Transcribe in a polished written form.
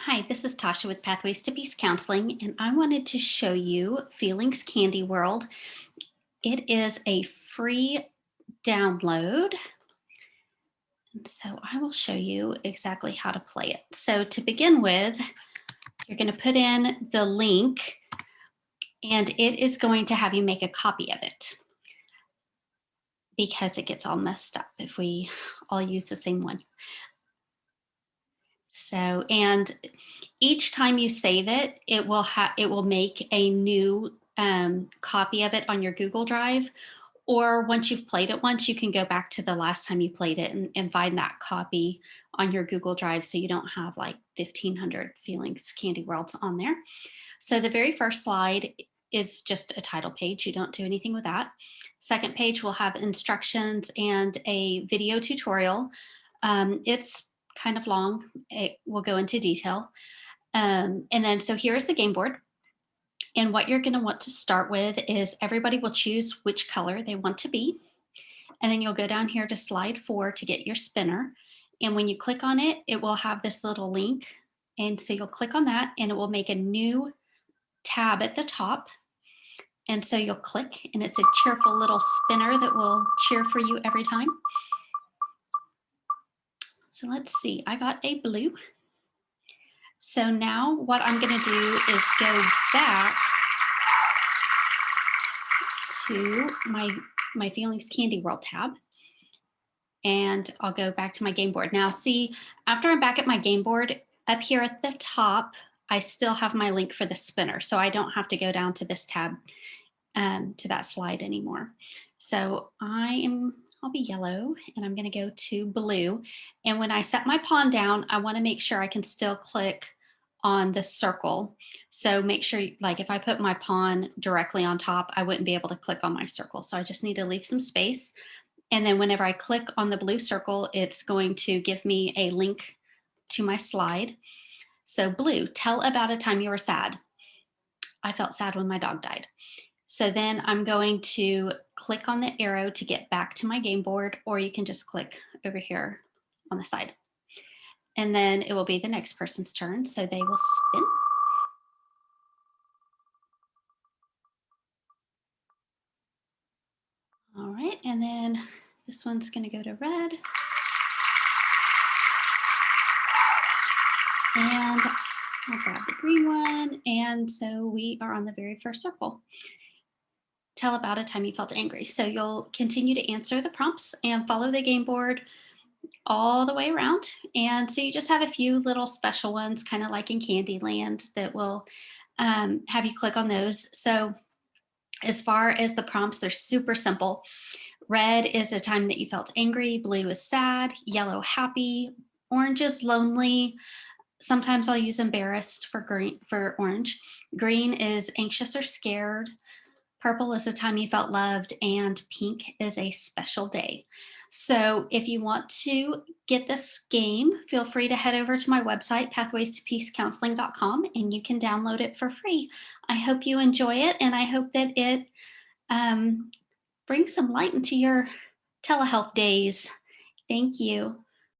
Hi, this is Tasha with Pathways to Peace Counseling, and I wanted to show you Feelings Candy World. It is a free download, and so I will show you exactly how to play it. So to begin with, you're going to put in the link, and it is going to have you make a copy of it because it gets all messed up if we all use the same one. So, and each time you save it, it will make a new copy of it on your Google Drive. Or once you've played it once, you can go back to the last time you played it and find that copy on your Google Drive so you don't have like 1,500 Feelings Candy Worlds on there. So the very first slide is just a title page. You don't do anything with that. Second page will have instructions and a video tutorial. It's kind of long. It will go into detail. And then, so here's the game board. And what you're going to want to start with is everybody will choose which color they want to be. And then you'll go down here to slide 4 to get your spinner. And when you click on it, it will have this little link. And so you'll click on that and it will make a new tab at the top. And so you'll click and it's a cheerful little spinner that will cheer for you every time. So let's see, I got a blue. So now what I'm going to do is go back to my Feelings Candy World tab. And I'll go back to my game board. Now see, after I'm back at my game board, up here at the top, I still have my link for the spinner. So I don't have to go down to this tab to that slide anymore. So I'll be yellow and I'm gonna go to blue. And when I set my pawn down, I wanna make sure I can still click on the circle. So make sure, like if I put my pawn directly on top, I wouldn't be able to click on my circle. So I just need to leave some space. And then whenever I click on the blue circle, it's going to give me a link to my slide. So blue, tell about a time you were sad. I felt sad when my dog died. So then I'm going to click on the arrow to get back to my game board, or you can just click over here on the side. And then it will be the next person's turn. So they will spin. All right, and then this one's gonna go to red. And I'll grab the green one. And so we are on the very first circle. Tell about a time you felt angry. So you'll continue to answer the prompts and follow the game board all the way around. And so you just have a few little special ones, kind of like in Candyland, that will have you click on those. So as far as the prompts, they're super simple. Red is a time that you felt angry. Blue is sad. Yellow, happy. Orange is lonely. Sometimes I'll use embarrassed for orange. Green is anxious or scared. Purple is a time you felt loved, and pink is a special day. So if you want to get this game, feel free to head over to my website, pathwaystopeacecounseling.com, and you can download it for free. I hope you enjoy it, and I hope that it brings some light into your telehealth days. Thank you.